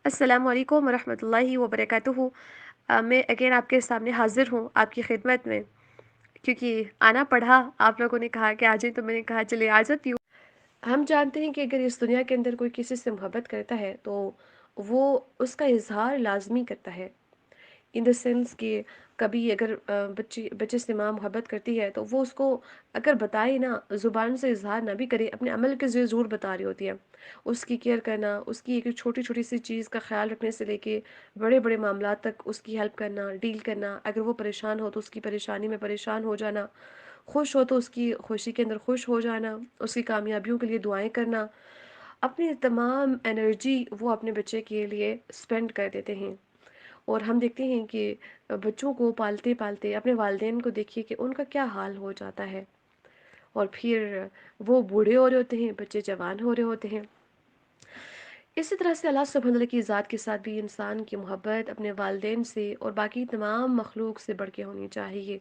السلام علیکم ورحمۃ اللہ وبرکاتہ۔ میں اگین آپ کے سامنے حاضر ہوں آپ کی خدمت میں، کیونکہ آنا پڑھا، آپ لوگوں نے کہا کہ آ جائیں تو میں نے کہا چلے آ جاتی ہوں۔ ہم جانتے ہیں کہ اگر اس دنیا کے اندر کوئی کسی سے محبت کرتا ہے تو وہ اس کا اظہار لازمی کرتا ہے، ان دا سینس کہ کبھی اگر بچے سے ماں محبت کرتی ہے تو وہ اس کو اگر بتائے نا، زبان سے اظہار نہ بھی کرے، اپنے عمل کے ذریعے ضرور بتا رہی ہوتی ہے۔ اس کی کیئر کرنا، اس کی ایک چھوٹی چھوٹی سی چیز کا خیال رکھنے سے لے کے بڑے بڑے معاملات تک اس کی ہیلپ کرنا، ڈیل کرنا، اگر وہ پریشان ہو تو اس کی پریشانی میں پریشان ہو جانا، خوش ہو تو اس کی خوشی کے اندر خوش ہو جانا، اس کی کامیابیوں کے لیے دعائیں کرنا، اپنی تمام انرجی وہ اپنے بچے کے لیے اسپینڈ کر دیتے ہیں۔ اور ہم دیکھتے ہیں کہ بچوں کو پالتے پالتے اپنے والدین کو دیکھیے کہ ان کا کیا حال ہو جاتا ہے، اور پھر وہ بوڑھے ہو رہے ہوتے ہیں، بچے جوان ہو رہے ہوتے ہیں۔ اسی طرح سے اللہ سبحانہ وتعالی کی ذات کے ساتھ بھی انسان کی محبت اپنے والدین سے اور باقی تمام مخلوق سے بڑھ کے ہونی چاہیے۔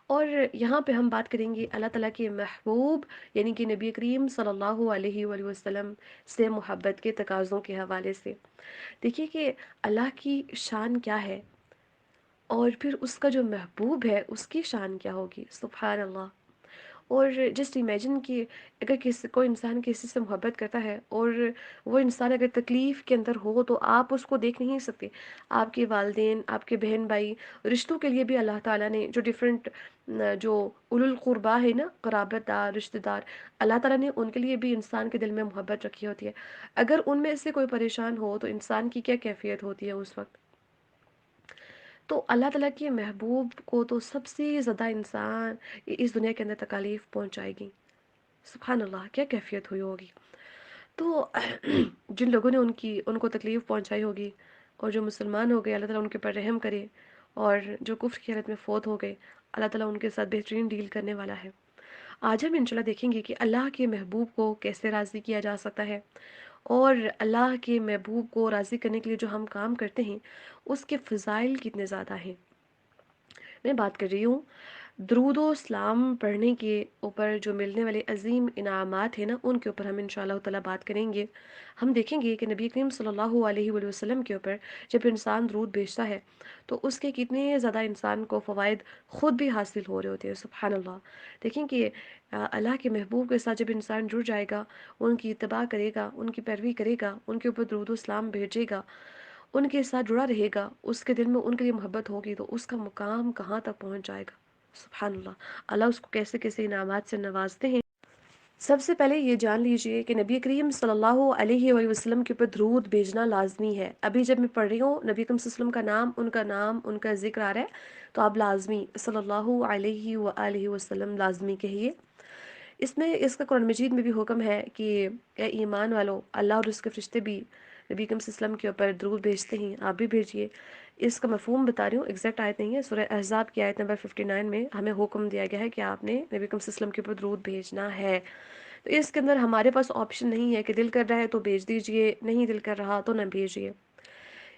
اور یہاں پہ ہم بات کریں گے اللہ تعالیٰ کے محبوب یعنی کہ نبی کریم صلی اللہ علیہ وآلہ وسلم سے محبت کے تقاضوں کے حوالے سے دیکھیے کہ اللہ کی شان کیا ہے، اور پھر اس کا جو محبوب ہے اس کی شان کیا ہوگی، سبحان اللہ۔ اور جسٹ امیجن کہ اگر کوئی انسان کسی سے محبت کرتا ہے اور وہ انسان اگر تکلیف کے اندر ہو تو آپ اس کو دیکھ نہیں سکتے۔ آپ کے والدین، آپ کے بہن بھائی، رشتوں کے لیے بھی اللہ تعالیٰ نے جو ڈفرینٹ جو اولو القربا ہے نا، قرابت دار، رشتہ دار، اللہ تعالیٰ نے ان کے لیے بھی انسان کے دل میں محبت رکھی ہوتی ہے۔ اگر ان میں سے کوئی پریشان ہو تو انسان کی کیا کیفیت ہوتی ہے اس وقت۔ تو اللہ تعالیٰ کے محبوب کو تو سب سے زیادہ انسان اس دنیا کے اندر تکالیف پہنچائے گی، سبحان اللہ کیا کیفیت ہوئی ہوگی۔ تو جن لوگوں نے ان کو تکلیف پہنچائی ہوگی اور جو مسلمان ہو گئے، اللہ تعالیٰ ان کے پر رحم کرے، اور جو کفر کی حالت میں فوت ہو گئے، اللہ تعالیٰ ان کے ساتھ بہترین ڈیل کرنے والا ہے۔ آج ہم انشاءاللہ دیکھیں گے کہ اللہ کے محبوب کو کیسے راضی کیا جا سکتا ہے، اور اللہ کے محبوب کو راضی کرنے کے لیے جو ہم کام کرتے ہیں اس کے فضائل کتنے زیادہ ہیں۔ میں بات کر رہی ہوں درود و اسلام پڑھنے کے اوپر جو ملنے والے عظیم انعامات ہیں نا، ان کے اوپر ہم انشاءاللہ تعالیٰ بات کریں گے۔ ہم دیکھیں گے کہ نبی کریم صلی اللہ علیہ وآلہ وسلم کے اوپر جب انسان درود بھیجتا ہے تو اس کے کتنے زیادہ انسان کو فوائد خود بھی حاصل ہو رہے ہوتے ہیں، سبحان اللہ۔ دیکھیں کہ اللہ کے محبوب کے ساتھ جب انسان جڑ جائے گا، ان کی اتباع کرے گا، ان کی پیروی کرے گا، ان کے اوپر درود و اسلام بھیجے گا، ان کے ساتھ جڑا رہے گا، اس کے دل میں ان کے لیے محبت ہوگی، تو اس کا مقام کہاں تک پہنچ جائے گا، سبحان اللہ۔ اللہ اس کو کیسے کیسے انعامات سے نوازتے ہیں۔ سب سے پہلے یہ جان لیجئے کہ نبی کریم صلی اللہ علیہ وآلہ وسلم کے اوپر درود بھیجنا لازمی ہے۔ ابھی جب میں پڑھ رہی ہوں نبی کریم صلی اللہ علیہ وسلم کا نام ان کا ذکر آ رہا ہے، تو آپ لازمی صلی اللہ علیہ وآلہ وسلم لازمی کہیے۔ اس کا قرآن مجید میں بھی حکم ہے کہ اے ایمان والو، اللہ اور اس کے فرشتے بھی نبی کریم صلی اللہ علیہ وسلم کے اوپر درود بھیجتے ہیں، آپ بھی بھیجیے۔ اس کا مفہوم بتا رہی ہوں، ایگزیکٹ آیت نہیں ہے، سورہ احزاب کی آیت نمبر 59 میں ہمیں حکم دیا گیا ہے کہ آپ نے نبی کریم صلی اللہ علیہ وسلم کے اوپر درود بھیجنا ہے۔ تو اس کے اندر ہمارے پاس آپشن نہیں ہے کہ دل کر رہا ہے تو بھیج دیجئے، نہیں دل کر رہا تو نہ بھیجیے۔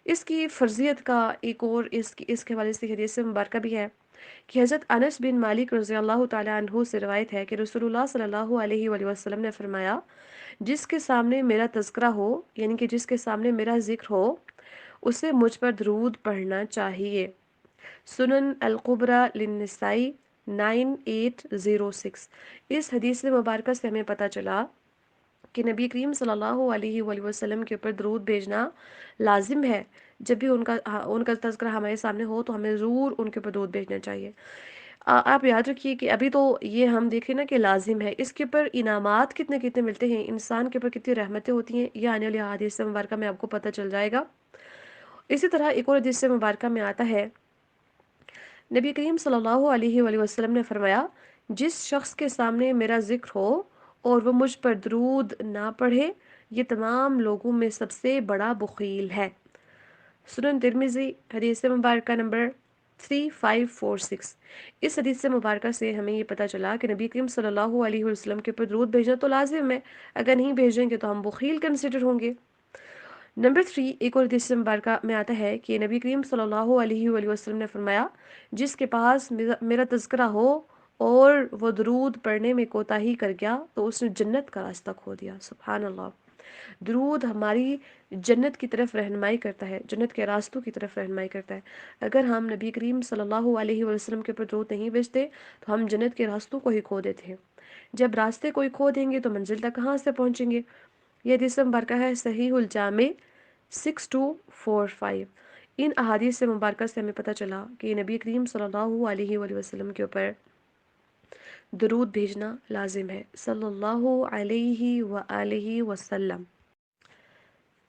اس کی فرضیت کا ایک اور اس کے حوالے سے حدیث مبارکہ بھی ہے کہ حضرت انس بن مالک رضی اللہ تعالی عنہ سے روایت ہے کہ رسول اللہ صلی اللہ علیہ وآلہ وسلم نے فرمایا، جس کے سامنے میرا تذکرہ ہو، یعنی کہ جس کے سامنے میرا ذکر ہو، اسے مجھ پر درود پڑھنا چاہیے۔ سنن القبرى للنسائی 9806۔ اس حدیث مبارکہ سے ہمیں پتہ چلا کہ نبی کریم صلی اللہ علیہ وآلہ وسلم کے اوپر درود بھیجنا لازم ہے۔ جب بھی ان کا تذکرہ ہمارے سامنے ہو تو ہمیں ضرور ان کے اوپر درود بھیجنا چاہیے۔ آپ یاد رکھیے کہ ابھی تو یہ ہم دیکھیں نا کہ لازم ہے، اس کے اوپر انعامات کتنے کتنے ملتے ہیں، انسان کے اوپر کتنی رحمتیں ہوتی ہیں، یہ آنے والی حدیث مبارکہ میں آپ کو پتہ چل جائے گا۔ اسی طرح ایک اور حدیث مبارکہ میں آتا ہے، نبی کریم صلی اللہ علیہ وآلہ وسلم نے فرمایا، جس شخص کے سامنے میرا ذکر ہو اور وہ مجھ پر درود نہ پڑھے، یہ تمام لوگوں میں سب سے بڑا بخیل ہے۔ سنن ترمذی حدیث مبارکہ نمبر 3546۔ اس حدیث مبارکہ سے ہمیں یہ پتہ چلا کہ نبی کریم صلی اللہ علیہ وسلم کے اوپر درود بھیجنا تو لازم ہے، اگر نہیں بھیجیں گے تو ہم بخیل کنسیڈر ہوں گے۔ نمبر 3، ایک اور حدیث مبارکہ میں آتا ہے کہ نبی کریم صلی اللہ علیہ وآلہ وسلم نے فرمایا، جس کے پاس میرا تذکرہ ہو اور وہ درود پڑھنے میں کوتاہی کر گیا تو اس نے جنت کا راستہ کھو دیا، سبحان اللہ۔ درود ہماری جنت کی طرف رہنمائی کرتا ہے، جنت کے راستوں کی طرف رہنمائی کرتا ہے۔ اگر ہم نبی کریم صلی اللہ علیہ وسلم کے اوپر درود نہیں بھیجتے تو ہم جنت کے راستوں کو ہی کھو دیتے ہیں۔ جب راستے کو ہی کھو دیں گے تو منزل تک کہاں سے پہنچیں گے؟ یہ حدیث مبارکہ ہے صحیح الجامع 6245۔ ان احادیث سے مبارکہ سے ہمیں پتہ چلا کہ نبی کریم صلی اللہ علیہ وآلہ وسلم کے اوپر درود بھیجنا لازم ہے، صلی اللہ علیہ وآلہ وسلم۔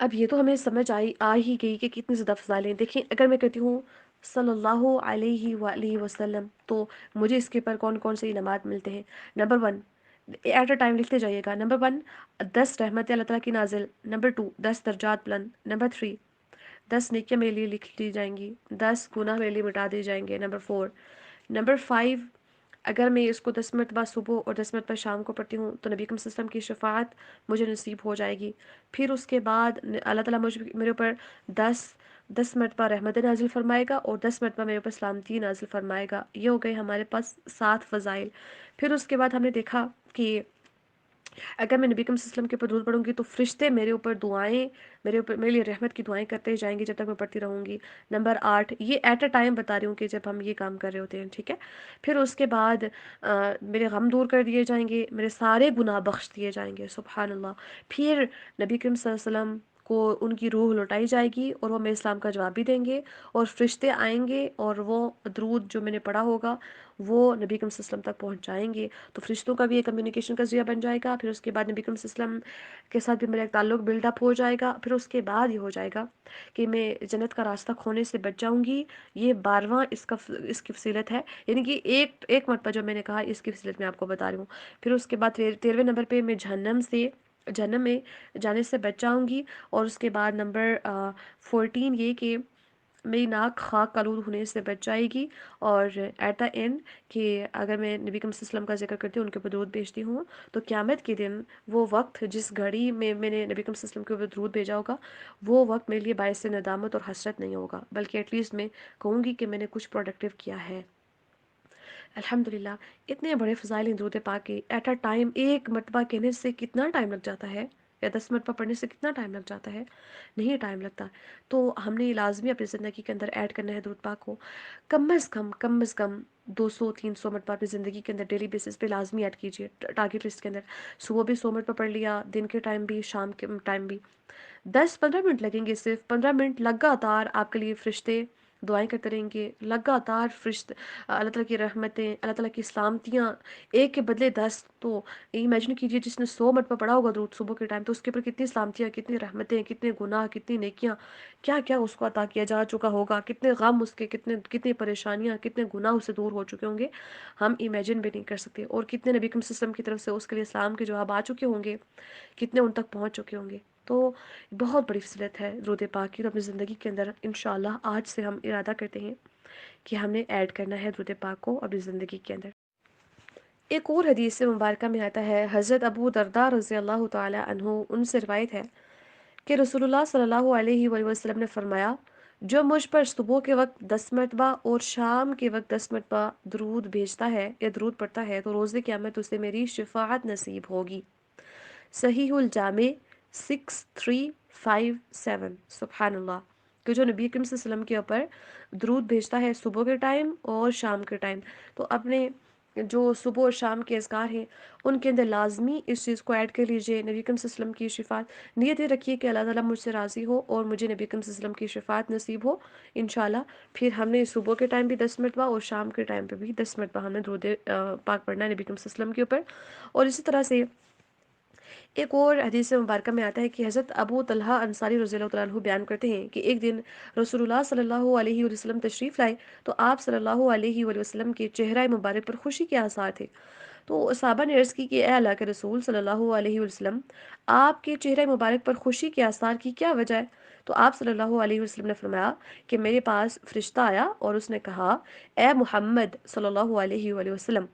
اب یہ تو ہمیں سمجھ آ ہی گئی کہ کتنی زیادہ فضائل ہیں۔ دیکھیں اگر میں کہتی ہوں صلی اللہ علیہ وآلہ وسلم تو مجھے اس کے اوپر کون کون سے انعامات ملتے ہیں؟ Number one, at a time لکھتے جائیے گا۔ نمبر ون، 10 رحمتیں اللہ تعالیٰ کی نازل۔ نمبر ٹو، 10 درجات بلند۔ نمبر تھری، 10 نیکیاں میرے لیے لکھ لی جائیں گی، 10 گناہ میرے لیے مٹا دیے جائیں گے۔ نمبر فور، نمبر فائیو، اگر میں اس کو 10 مرتبہ صبح اور 10 مرتبہ شام کو پڑھتی ہوں تو نبی کریم صلی اللہ علیہ وسلم کی شفاعت مجھے نصیب ہو جائے گی۔ پھر اس کے بعد اللہ تعالیٰ میرے اوپر 10 مرتبہ رحمت نازل فرمائے گا اور 10 مرتبہ میرے اوپر سلامتی نازل فرمائے گا۔ یہ ہو گئے ہمارے پاس 7 فضائل۔ پھر اس کے بعد ہم نے دیکھا کہ اگر میں نبی کریم صلی اللہ علیہ وسلم کے اوپر درود پڑھوں گی تو فرشتے میرے اوپر دعائیں، میرے لیے رحمت کی دعائیں کرتے جائیں گے جب تک میں پڑھتی رہوں گی۔ نمبر 8، یہ ایٹ اے ٹائم بتا رہی ہوں کہ جب ہم یہ کام کر رہے ہوتے ہیں، ٹھیک ہے۔ پھر اس کے بعد میرے غم دور کر دیے جائیں گے، میرے سارے گناہ بخش دیے جائیں گے، سبحان اللہ۔ پھر نبی کریم صلی اللہ علیہ وسلم کو ان کی روح لوٹائی جائے گی اور وہ میرے اسلام کا جواب بھی دیں گے، اور فرشتے آئیں گے اور وہ درود جو میں نے پڑھا ہوگا وہ نبی کریم صلی اللہ علیہ وسلم تک پہنچائیں گے، تو فرشتوں کا بھی ایک کمیونیکیشن کا ذریعہ بن جائے گا۔ پھر اس کے بعد نبی کریم صلی اللہ علیہ وسلم کے ساتھ بھی میرا ایک تعلق بلڈ اپ ہو جائے گا۔ پھر اس کے بعد یہ ہو جائے گا کہ میں جنت کا راستہ کھونے سے بچ جاؤں گی۔ یہ 12واں اس کی فضیلت ہے، یعنی کہ ایک مرتبہ جو میں نے کہا اس کی فضیلت میں آپ کو بتا رہی ہوں۔ پھر اس کے بعد 13ویں نمبر پہ میں جہنم میں جانے سے بچ جاؤں گی، اور اس کے بعد نمبر 14 یہ کہ میری ناک خاک آلود ہونے سے بچ جائے گی، اور ایٹ دا اینڈ کہ اگر میں نبی کریم صلی اللہ علیہ وسلم کا ذکر کرتی ہوں، ان کے اوپر درود بھیجتی ہوں، تو قیامت کے دن وہ وقت جس گھڑی میں نے نبی کریم صلی اللہ علیہ وسلم کے اوپر درود بھیجا ہوگا وہ وقت میرے لیے باعث ندامت اور حسرت نہیں ہوگا، بلکہ ایٹ لیسٹ میں کہوں گی کہ میں نے کچھ پروڈکٹیو کیا ہے۔ الحمدللہ، اتنے بڑے فضائل ہیں درود پاک کے۔ ایٹ اے ٹائم ایک مرتبہ کہنے سے کتنا ٹائم لگ جاتا ہے، یا 10 مرتبہ پڑھنے سے کتنا ٹائم لگ جاتا ہے؟ نہیں ٹائم لگتا۔ تو ہم نے لازمی اپنی زندگی کے اندر ایڈ کرنا ہے درود پاک کو، کم از کم 200-300 مرتبہ اپنی زندگی کے اندر ڈیلی بیسس پہ لازمی ایڈ کیجیے، ٹارگیٹ لسٹ کے اندر۔ صبح بھی 100 مرتبہ پڑھ لیا، دن کے ٹائم بھی، شام کے ٹائم بھی۔ 10-15 منٹ لگیں گے، صرف 15 منٹ لگاتار آپ کے لیے فرشتے دعائیں کرتے رہیں گے، لگاتار فرشتے، اللہ تعالیٰ کی رحمتیں، اللہ تعالیٰ کی سلامتیاں، ایک کے بدلے 10۔ تو امیجن کیجئے جس نے 100 مرتبہ پڑھا ہوگا درود صبح کے ٹائم، تو اس کے اوپر کتنی سلامتیاں، کتنی رحمتیں، کتنے گناہ، کتنی نیکیاں، کیا کیا اس کو عطا کیا جا چکا ہوگا، کتنے غم اس کے، کتنی پریشانیاں، کتنے گناہ اس سے دور ہو چکے ہوں گے، ہم امیجن بھی نہیں کر سکتے۔ اور کتنے نبی کریم صلی اللہ علیہ وسلم کی طرف سے اس کے لیے سلام کے جواب آ چکے ہوں گے، کتنے ان تک پہنچ چکے ہوں گے۔ تو بہت بڑی فضیلت ہے درود پاک کی، تو اپنی زندگی کے اندر انشاءاللہ آج سے ہم ارادہ کرتے ہیں کہ ہم نے ایڈ کرنا ہے درود پاک کو اپنی زندگی کے اندر۔ ایک اور حدیث مبارکہ میں آتا ہے، حضرت ابو درداء رضی اللہ تعالی عنہ ان سے روایت ہے کہ رسول اللہ صلی اللہ علیہ وآلہ وسلم نے فرمایا، جو مجھ پر صبح کے وقت 10 مرتبہ اور شام کے وقت 10 مرتبہ درود بھیجتا ہے یا درود پڑھتا ہے تو روز قیامت اسے میری شفاعت نصیب ہوگی۔ صحیح الجامع 6357۔ سبحان اللہ، کہ جو نبی کریم صلی اللہ علیہ وسلم کے اوپر درود بھیجتا ہے صبح کے ٹائم اور شام کے ٹائم، تو اپنے جو صبح اور شام کے اذکار ہیں ان کے اندر لازمی اس چیز کو ایڈ کر لیجئے، نبی کریم صلی اللہ علیہ وسلم کی شفاعت نیت یہ رکھیے کہ اللہ تعالیٰ مجھ سے راضی ہو اور مجھے نبی کریم صلی اللہ علیہ وسلم کی شفاعت نصیب ہو انشاءاللہ۔ پھر ہم نے صبح کے ٹائم بھی 10 مرتبہ اور شام کے ٹائم پہ بھی 10 مرتبہ ہم نے درود پاک پڑھنا ہے نبی کریم صلی اللہ علیہ وسلم کے اوپر۔ اور اسی طرح سے ایک اور حدیث مبارکہ میں آتا ہے کہ حضرت ابو طلحہ انصاری رضی اللہ تعالیٰ عنہ بیان کرتے ہیں کہ ایک دن رسول اللہ صلی اللہ علیہ وآلہ وسلم تشریف لائے تو آپ صلی اللہ علیہ وآلہ وسلم کے چہرہ مبارک پر خوشی کے آثار تھے۔ تو صحابہ نے عرض کی کہ اے اللہ کے رسول صلی اللہ علیہ وسلم، آپ کے چہرہ مبارک پر خوشی کے آثار کی کیا وجہ ہے؟ تو آپ صلی اللہ علیہ وسلم نے فرمایا کہ میرے پاس فرشتہ آیا اور اس نے کہا، اے محمد صلی اللہ علیہ وآلہ وسلم،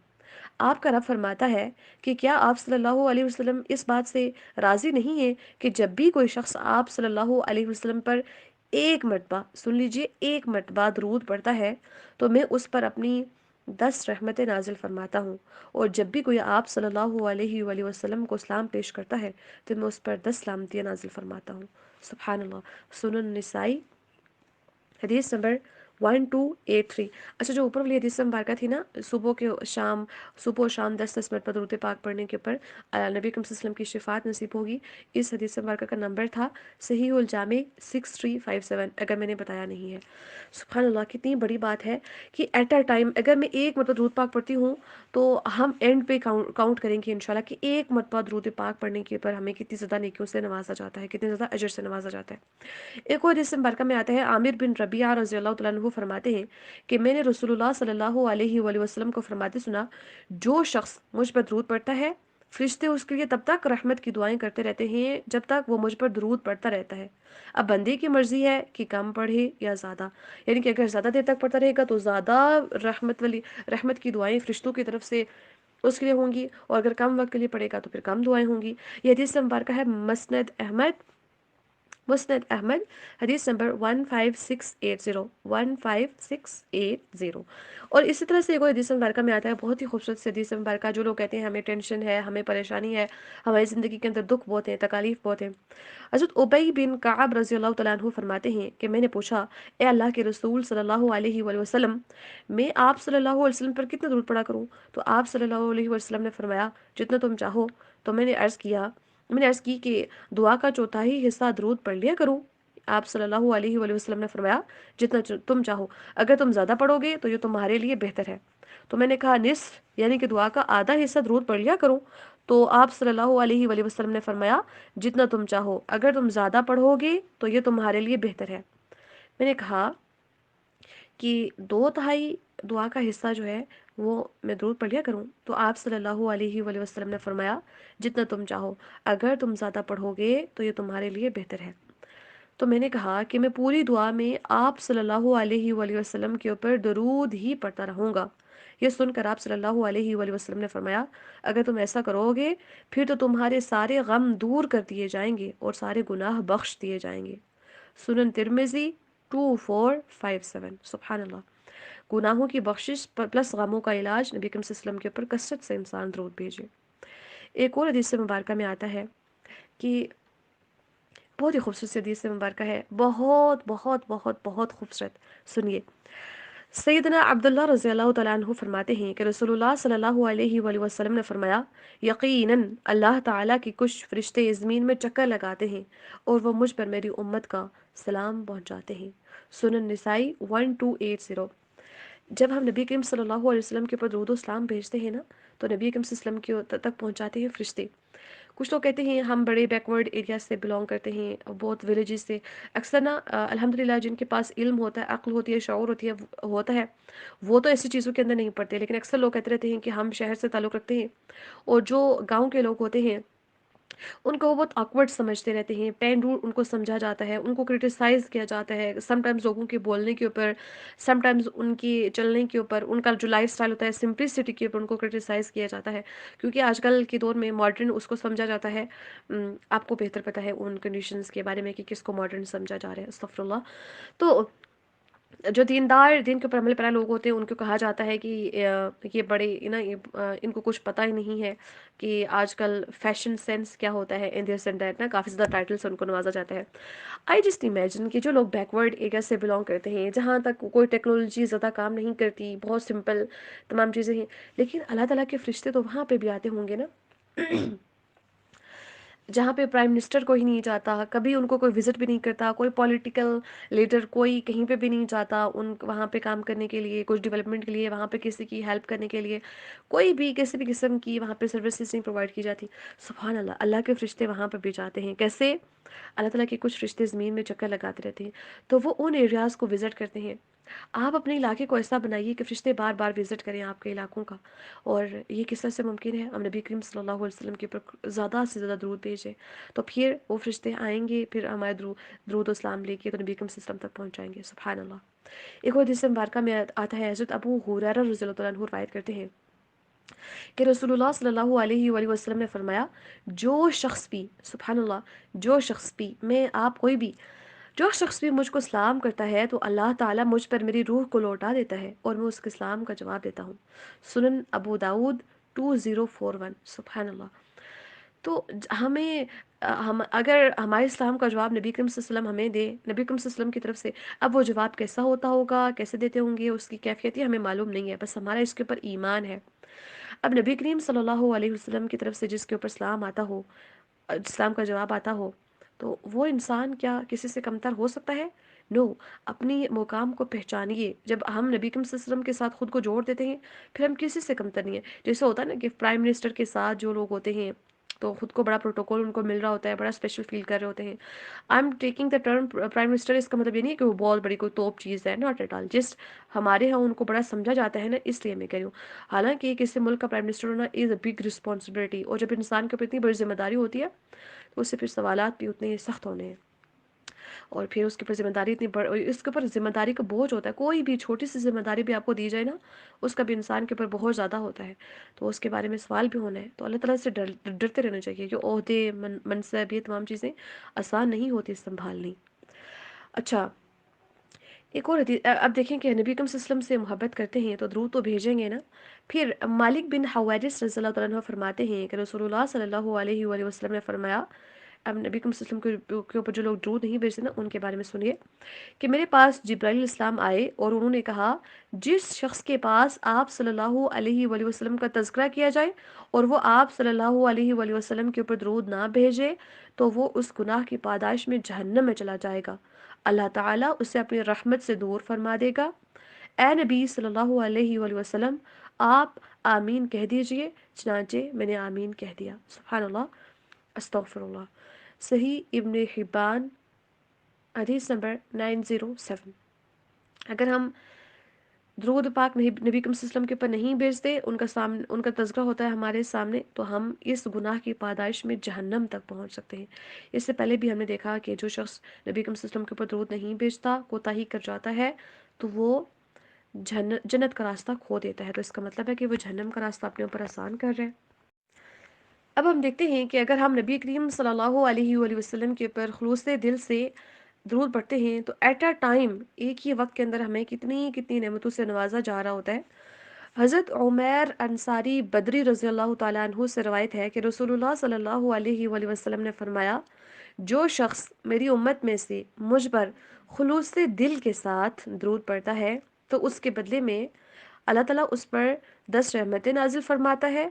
آپ کا رب فرماتا ہے کہ کیا آپ صلی اللہ علیہ وسلم اس بات سے راضی نہیں ہیں کہ جب بھی کوئی شخص آپ صلی اللہ علیہ وسلم پر ایک مرتبہ، سن لیجئے، ایک مرتبہ درود پڑھتا ہے تو میں اس پر اپنی 10 رحمتیں نازل فرماتا ہوں، اور جب بھی کوئی آپ صلی اللہ علیہ وآلہ وسلم کو سلام پیش کرتا ہے تو میں اس پر 10 سلامتیاں نازل فرماتا ہوں۔ سبحان اللہ۔ سنن نسائی حدیث نمبر 1283۔ اچھا، جو اوپر والی حدیث مبارکہ تھی نا، صبح و شام 10-10 منٹ پر درود پاک پڑھنے کے اوپر نبی کریم صلی اللہ علیہ وسلم کی شفاعت نصیب ہوگی، اس حدیث مبارکہ کا نمبر تھا صحیح الجامع 6357، اگر میں نے بتایا نہیں ہے۔ سبحان اللہ، کتنی بڑی بات ہے کہ ایٹ اے ٹائم اگر میں ایک مرتبہ درود پاک پڑھتی ہوں تو ہم اینڈ پہ کاؤنٹ کریں گے انشاءاللہ کہ ایک مرتبہ درود پاک پڑھنے کے اوپر ہمیں کتنی زیادہ نیکیوں سے نوازا جاتا ہے، کتنی زیادہ اجر سے نوازا جاتا ہے۔ ایک اور حدیث مبارکہ میں آتا ہے، عامر بن ربیعہ رضی اللہ تعالیٰ عنہ فرماتے ہیں کہ میں نے رسول اللہ صلی اللہ علیہ وآلہ وسلم کو فرماتے سنا، جو شخص مجھ پر درود پڑھتا ہے فرشتے اس کے لیے تب تک رحمت کی دعائیں کرتے رہتے ہیں جب تک وہ مجھ پر درود پڑھتا رہتا ہے۔ اب بندے کی مرضی ہے کہ کم پڑھے یا زیادہ، یعنی کہ اگر زیادہ دیر تک پڑھتا رہے گا تو زیادہ رحمت کی دعائیں فرشتوں کی طرف سے اس کے لیے ہوں گی، اور اگر کم وقت کے لیے پڑھے گا تو پھر کم دعائیں ہوں گی۔ یہ حدیث مبارکہ ہے مسند احمد حدیث نمبر 15680 اور اسی طرح سے ایک اور حدیث مبارکہ میں آتا ہے، بہت ہی خوبصورت سے حدیث مبارکہ، جو لوگ کہتے ہیں ہمیں ٹینشن ہے، ہمیں پریشانی ہے، ہماری زندگی کے اندر دکھ بہت ہیں، تکالیف بہت ہیں۔ حضرت ابی بن کعب رضی اللہ تعالیٰ عنہ فرماتے ہیں کہ میں نے پوچھا، اے اللہ کے رسول صلی اللہ علیہ وآلہ وسلم، میں آپ صلی اللہ علیہ وسلم پر کتنا درود پڑھا کروں؟ تو آپ صلی اللہ علیہ وسلم نے فرمایا، جتنا تم چاہو۔ تو میں نے عرض کی کہ دعا کا چوتھائی حصہ درود پڑھ لیا کروں۔ آپ صلی اللہ علیہ وآلہ وسلم نے فرمایا، جتنا تم چاہو، اگر تم زیادہ پڑھو گے تو یہ تمہارے لیے بہتر ہے۔ تو میں نے کہا، نصف یعنی کہ دعا کا آدھا حصہ درود پڑھ لیا کروں؟ تو آپ صلی اللہ علیہ وآلہ وسلم نے فرمایا، جتنا تم چاہو، اگر تم زیادہ پڑھو گے تو یہ تمہارے لیے بہتر ہے۔ میں نے کہا کہ 2/3 دعا کا حصہ جو ہے وہ میں درود پڑھ لیا کروں؟ تو آپ صلی اللہ علیہ وآلہ وسلم نے فرمایا، جتنا تم چاہو، اگر تم زیادہ پڑھو گے تو یہ تمہارے لیے بہتر ہے۔ تو میں نے کہا کہ میں پوری دعا میں آپ صلی اللہ علیہ وآلہ وسلم کے اوپر درود ہی پڑھتا رہوں گا۔ یہ سن کر آپ صلی اللہ علیہ وآلہ وسلم نے فرمایا، اگر تم ایسا کرو گے پھر تو تمہارے سارے غم دور کر دیے جائیں گے اور سارے گناہ بخش دیے جائیں گے۔ سنن ترمذی 2457۔ سبحان اللہ۔ گناہوں کی بخشش پلس غموں کا علاج، نبی کریم صلی اللہ علیہ وسلم کے اوپر کثرت سے انسان درود بھیجے۔ ایک اور حدیث مبارکہ میں آتا ہے کہ بہت ہی خوبصورت سی حدیث مبارکہ ہے، بہت بہت بہت بہت خوبصورت، سنیے۔ سیدنا عبداللہ رضی اللہ تعالیٰ عنہ فرماتے ہیں کہ رسول اللہ صلی اللہ علیہ وآلہ وسلم نے فرمایا، یقیناً اللہ تعالیٰ کی کچھ فرشتے زمین میں چکر لگاتے ہیں اور وہ مجھ پر میری امت کا سلام پہنچاتے ہیں۔ سنن نسائی 1280۔ جب ہم نبی کریم صلی اللہ علیہ وسلم کے اوپر درود و سلام بھیجتے ہیں نا، تو نبی کریم صلی اللہ علیہ وسلم کے تک پہنچاتے ہیں فرشتے۔ کچھ لوگ کہتے ہیں ہم بڑے بیکورڈ ایریا سے بلونگ کرتے ہیں، بہت ولیجز سے، اکثر نا الحمدللہ جن کے پاس علم ہوتا ہے، عقل ہوتی ہے، شعور ہوتا ہے، وہ تو ایسی چیزوں کے اندر نہیں پڑتے، لیکن اکثر لوگ کہتے رہتے ہیں کہ ہم شہر سے تعلق رکھتے ہیں، اور جو گاؤں کے لوگ ہوتے ہیں ان کو وہ بہت آکورڈ سمجھتے رہتے ہیں، پین رول ان کو سمجھا جاتا ہے، ان کو کرٹیسائز کیا جاتا ہے، سم ٹائمز لوگوں کے بولنے کے اوپر، سم ٹائمز ان کی چلنے کے اوپر، ان کا جو لائف سٹائل ہوتا ہے سمپلسٹی کے اوپر ان کو کرٹیسائز کیا جاتا ہے، کیونکہ آج کل کے دور میں ماڈرن اس کو سمجھا جاتا ہے۔ آپ کو بہتر پتہ ہے ان کنڈیشنز کے بارے میں کہ کس کو ماڈرن سمجھا جا رہا ہے، استغفر اللہ۔ تو جو دین کے اوپر عمل پیرا لوگ ہوتے ہیں ان کو کہا جاتا ہے کہ یہ بڑے ان کو کچھ پتہ ہی نہیں ہے کہ آج کل فیشن سینس کیا ہوتا ہے، ان دس اینڈ دیٹ نا، کافی زیادہ ٹائٹل سے ان کو نوازا جاتا ہے۔ آئی جسٹ امیجن کہ جو لوگ بیکورڈ ایریا سے بلونگ کرتے ہیں، جہاں تک کوئی ٹیکنالوجی زیادہ کام نہیں کرتی، بہت سمپل تمام چیزیں ہیں، لیکن اللہ تعالیٰ کے فرشتے تو وہاں پہ بھی آتے ہوں گے نا، جہاں پہ پرائم منسٹر کوئی نہیں جاتا، کبھی ان کو کوئی وزٹ بھی نہیں کرتا، کوئی پولیٹیکل لیڈر کوئی کہیں پہ بھی نہیں جاتا وہاں پہ کام کرنے کے لیے، کچھ ڈیولپمنٹ کے لیے، وہاں پہ کسی کی ہیلپ کرنے کے لیے، کوئی بھی کسی بھی قسم کی وہاں پہ سروسز نہیں پرووائڈ کی جاتی۔ سبحان اللہ، اللہ کے فرشتے وہاں پہ بھی جاتے ہیں۔ کیسے؟ اللہ تعالیٰ کے کچھ فرشتے زمین میں چکر لگاتے رہتے ہیں، تو وہ ان ایریاز کو وزٹ کرتے ہیں۔ آپ اپنے علاقے کو ایسا بنائیے کہ فرشتے بار بار وزٹ کریں آپ کے علاقوں کا، اور یہ کس طرح سے ممکن ہے؟ ہم نبی کریم صلی اللہ علیہ وسلم کے اوپر زیادہ سے زیادہ درود بھیجیں، تو پھر وہ فرشتے آئیں گے، پھر ہمارے درود و اسلام لے کے تو نبی کریم صلی اللہ علیہ وسلم تک پہنچائیں گے۔ سبحان اللہ۔ ایک اور حدیث مبارکہ میں آتا ہے، حضرت ابو ہریرہ رضی اللہ عنہ روایت کرتے ہیں کہ رسول اللہ صلی اللہ علیہ وآلہ وسلم نے فرمایا، جو شخص بھی، سبحان اللہ، جو شخص بھی، میں آپ کوئی بھی، جو شخص بھی مجھ کو سلام کرتا ہے تو اللہ تعالیٰ مجھ پر میری روح کو لوٹا دیتا ہے اور میں اس کے سلام کا جواب دیتا ہوں۔ سنن ابو داود 2041۔ سبحان اللہ۔ تو ہمیں ہم اگر ہمارے اسلام کا جواب نبی کریم صلی اللہ علیہ وسلم ہمیں دے، نبی کریم صلی اللہ علیہ وسلم کی طرف سے، اب وہ جواب کیسا ہوتا ہوگا، کیسے دیتے ہوں گے، اس کی کیفیت یہ ہمیں معلوم نہیں ہے، بس ہمارا اس کے اوپر ایمان ہے۔ اب نبی کریم صلی اللہ علیہ وسلم کی طرف سے جس کے اوپر سلام آتا ہو، اسلام کا جواب آتا ہو، تو وہ انسان کیا کسی سے کمتر ہو سکتا ہے؟ نو۔ اپنی مقام کو پہچانیے۔ جب ہم نبی کریم صلی اللہ علیہ وسلم کے ساتھ خود کو جوڑ دیتے ہیں، پھر ہم کسی سے کمتر نہیں ہیں۔ جیسے ہوتا ہے نا کہ پرائم منسٹر کے ساتھ جو لوگ ہوتے ہیں تو خود کو بڑا پروٹوکول ان کو مل رہا ہوتا ہے، بڑا اسپیشل فیل کر رہے ہوتے ہیں۔ I am taking the term prime minister, اس کا مطلب یہ نہیں ہے کہ وہ بہت بڑی کوئی توپ چیز ہے، ناٹ ایٹ آل، جسٹ ہمارے ہاں ان کو بڑا سمجھا جاتا ہے نا، اس لیے میں کہہ رہی ہوں۔ حالانکہ کسی ملک کا پرائم منسٹر ہونا از اے بگ رسپانسبلٹی، اور جب انسان کے اوپر اتنی بڑی ذمہ داری ہوتی ہے تو اس سے پھر سوالات بھی اتنے سخت ہونے ہیں، اور پھر اس کے اوپر ذمہ داری اتنی بڑھ، اس کے اوپر ذمہ داری کا بوجھ ہوتا ہے۔ کوئی بھی چھوٹی سی ذمہ داری بھی آپ کو دی جائے نا، اس کا بھی انسان کے اوپر بہت زیادہ ہوتا ہے، تو اس کے بارے میں سوال بھی ہونا ہے۔ تو اللہ تعالیٰ سے ڈرتے رہنا چاہیے کہ عہدے، منصب، یہ تمام چیزیں آسان نہیں ہوتی سنبھالنی۔ اچھا، ایک اور حدیث اب دیکھیں کہ نبی کریم صلی اللہ علیہ وسلم سے محبت کرتے ہیں تو درود تو بھیجیں گے نا۔ پھر مالک بن حویرث رضی اللہ تعالیٰ عنہ فرماتے ہیں کہ رسول اللہ صلی اللہ علیہ وآلہ وسلم نے فرمایا، اب نبی کریم صلی اللہ علیہ وسلم کے اوپر جو لوگ درود نہیں بھیجتے نا، ان کے بارے میں سنیے کہ میرے پاس جبرائیل علیہ السلام آئے اور انہوں نے کہا، جس شخص کے پاس آپ صلی اللہ علیہ وآلہ وسلم کا تذکرہ کیا جائے اور وہ آپ صلی اللہ علیہ وآلہ وسلم کے اوپر درود نہ بھیجے تو وہ اس گناہ کی پاداش میں جہنم میں چلا جائے گا، اللہ تعالیٰ اسے اپنی رحمت سے دور فرما دے گا۔ اے نبی صلی اللہ علیہ وآلہ وسلم، آپ آمین کہہ دیجئے، چنانچہ میں نے آمین کہہ دیا۔ سبحان اللہ، استغفر اللہ۔ صحیح ابن حبان حدیث نمبر 907۔ اگر ہم درود پاک نبی کریم صلی اللہ علیہ وسلم کے اوپر نہیں بھیجتے، ان کا تذکرہ ہوتا ہے ہمارے سامنے، تو ہم اس گناہ کی پاداش میں جہنم تک پہنچ سکتے ہیں۔ اس سے پہلے بھی ہم نے دیکھا کہ جو شخص نبی کریم صلی اللہ علیہ وسلم کے اوپر درود نہیں بھیجتا، کوتاہی کر جاتا ہے، تو وہ جنت کا راستہ کھو دیتا ہے، تو اس کا مطلب ہے کہ وہ جہنم کا راستہ اپنے اوپر آسان کر رہے ہیں۔ اب ہم دیکھتے ہیں کہ اگر ہم نبی کریم صلی اللہ علیہ وآلہ وسلم کے اوپر خلوص دل سے درود پڑھتے ہیں تو ایٹ اے ٹائم، ایک ہی وقت کے اندر ہمیں کتنی کتنی نعمتوں سے نوازا جا رہا ہوتا ہے۔ حضرت عمیر انصاری بدری رضی اللہ تعالیٰ عنہ سے روایت ہے کہ رسول اللہ صلی اللہ علیہ وآلہ وسلم نے فرمایا، جو شخص میری امت میں سے مجھ پر خلوص دل کے ساتھ درود پڑھتا ہے تو اس کے بدلے میں اللہ تعالیٰ اس پر 10 رحمتیں نازل فرماتا ہے،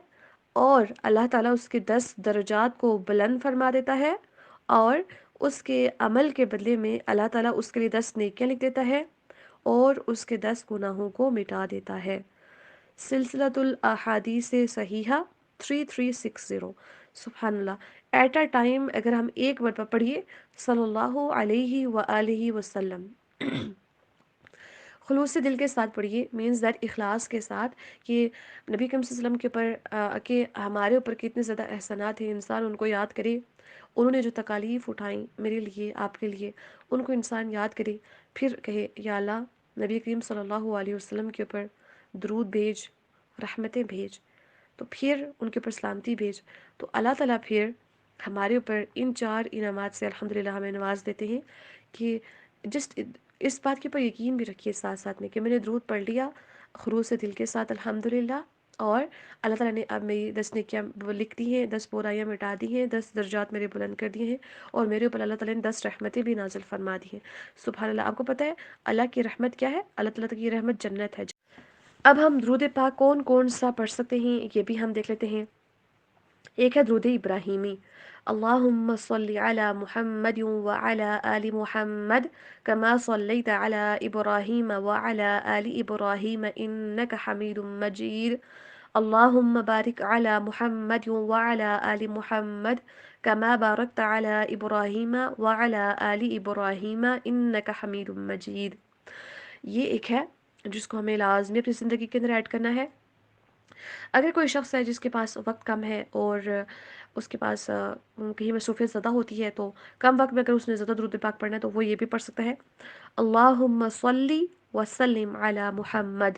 اور اللہ تعالیٰ اس کے 10 درجات کو بلند فرما دیتا ہے، اور اس کے عمل کے بدلے میں اللہ تعالیٰ اس کے لیے 10 نیکیاں لکھ دیتا ہے اور اس کے 10 گناہوں کو مٹا دیتا ہے۔ سلسلۃ الاحادیث صحیحہ 3360۔ سبحان اللہ۔ ایٹ اے ٹائم اگر ہم ایک مرتبہ پڑھیے صلی اللہ علیہ وآلہ وسلم، خلوص دل کے ساتھ پڑھیے، مینز دیٹ اخلاص کے ساتھ، کہ نبی کریم صلی اللہ علیہ وسلم کے اوپر کہ ہمارے اوپر کتنے زیادہ احسانات ہیں، انسان ان کو یاد کرے، انہوں نے جو تکالیف اٹھائیں میرے لیے، آپ کے لیے، ان کو انسان یاد کرے، پھر کہے یا اللہ نبی کریم صلی اللہ علیہ وسلم کے اوپر درود بھیج، رحمتیں بھیج، تو پھر ان کے اوپر سلامتی بھیج، تو اللہ تعالیٰ پھر ہمارے اوپر ان 4 انعامات سے الحمدللہ ہمیں نواز دیتے ہیں کہ جسٹ اس بات کے اوپر یقین بھی رکھیے ساتھ ساتھ میں کہ میں نے درود پڑھ لیا خلوص دل کے ساتھ الحمدللہ، اور اللہ تعالیٰ نے اب میری 10 نیکیاں لکھ دی ہیں، 10 برائیاں مٹا دی ہیں، 10 درجات میرے بلند کر دیے ہیں، اور میرے اوپر اللہ تعالیٰ نے 10 رحمتیں بھی نازل فرما دی ہیں۔ سبحان اللہ۔ آپ کو پتہ ہے اللہ کی رحمت کیا ہے؟ اللہ تعالیٰ کی رحمت جنت ہے۔ اب ہم درود پاک کون کون سا پڑھ سکتے ہیں یہ بھی ہم دیکھ لیتے ہیں۔ ایک ہے درود ابراہیمی، اللہم صلی علی محمد وعلی آل محمد کما صلیت علی ابراہیم وعلی آل ابراہیم انک حمید مجید، اللہم بارک علی محمد وعلی آل محمد کما بارکت علی ابراہیم وعلی آل ابراہیم انک حمید مجید۔ یہ ایک ہے جس کو ہمیں لازمی اپنی زندگی کے اندر ایڈ کرنا ہے۔ اگر کوئی شخص ہے جس کے پاس وقت کم ہے اور اس کے پاس کہیں مصروفیت زیادہ ہوتی ہے، تو کم وقت میں اگر اس نے زیادہ درود پاک پڑھنا ہے تو وہ یہ بھی پڑھ سکتا ہے، اللہم صلی وسلم علی محمد،